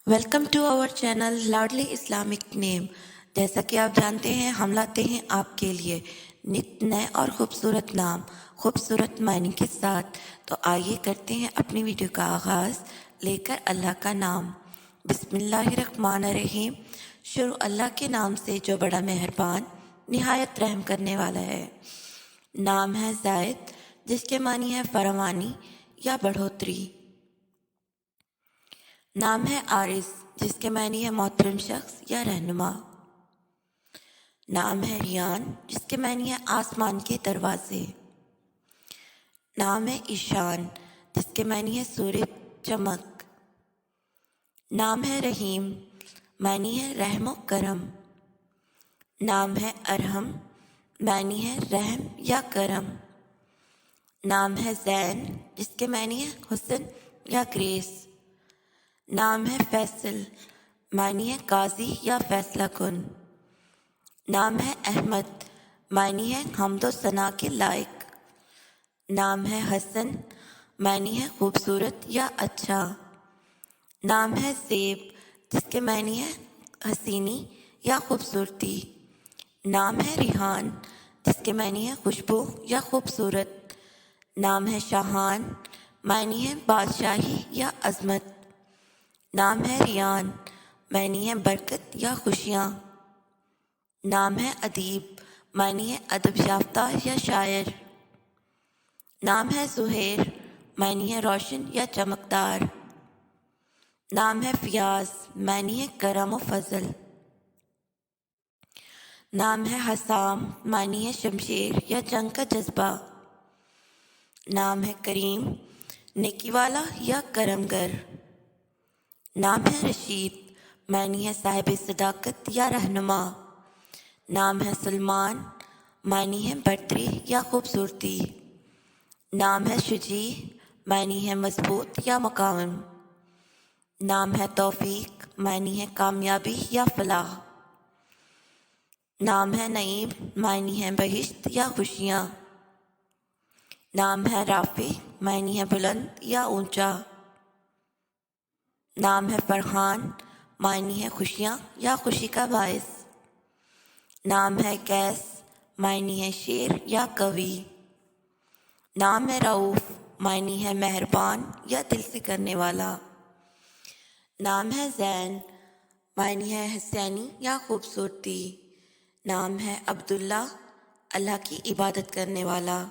Welcome to our channel Ladli Islamic name. جیسا کہ آپ جانتے ہیں ہم لاتے ہیں آپ کے لیے نت نئے اور خوبصورت نام خوبصورت معنی کے ساتھ۔ تو آئیے کرتے ہیں اپنی ویڈیو کا آغاز لے کر اللہ کا نام۔ بسم اللہ الرحمن الرحیم۔ شروع اللہ کے نام سے جو بڑا مہربان نہایت رحم کرنے والا ہے۔ نام ہے زائد جس کے معنی ہے فراوانی یا بڑھوتری۔ نام ہے عارض جس کے معنی ہے محترم شخص یا رہنما۔ نام ہے ریان جس کے معنی ہے آسمان کے دروازے۔ نام ہے ایشان جس کے معنی ہے سورج چمک۔ نام ہے رحیم معنی ہے رحم و کرم۔ نام ہے ارحم معنی ہے رحم یا کرم۔ نام ہے زین جس کے معنی ہے حسن یا گریس۔ نام ہے فیصل معنی ہے قاضی یا فیصلہ کن۔ نام ہے احمد معنی ہے حمد و ثنا کے لائق۔ نام ہے حسن معنی ہے خوبصورت یا اچھا۔ نام ہے زیب جس کے معنی ہے حسینی یا خوبصورتی۔ نام ہے ریحان جس کے معنی ہے خوشبو یا خوبصورت۔ نام ہے شاہان معنی ہے بادشاہی یا عظمت۔ نام ہے ریان معنی ہے برکت یا خوشیاں۔ نام ہے ادیب معنی ہے ادب یافتہ یا شاعر۔ نام ہے زہیر معنی ہے روشن یا چمکدار۔ نام ہے فیاض معنی ہے کرم و فضل۔ نام ہے حسام معنی ہے شمشیر یا جنگ کا جذبہ۔ نام ہے کریم نیکی والا یا کرم گر۔ نام ہے رشید معنی ہے صاحب صداقت یا رہنما۔ نام ہے سلمان معنی ہے برتری یا خوبصورتی۔ نام ہے شجیع معنی ہے مضبوط یا مقاوم۔ نام ہے توفیق معنی ہے کامیابی یا فلاح۔ نام ہے نعیم معنی ہے بہشت یا خوشیاں۔ نام ہے رافع معنی ہے بلند یا اونچا۔ نام ہے فرحان معنی ہے خوشیاں یا خوشی کا باعث۔ نام ہے قیس معنی ہے شیر یا قوی۔ نام ہے رؤوف معنی ہے مہربان یا دل سے کرنے والا۔ نام ہے زین معنی ہے حسینی یا خوبصورتی۔ نام ہے عبداللہ اللہ کی عبادت کرنے والا۔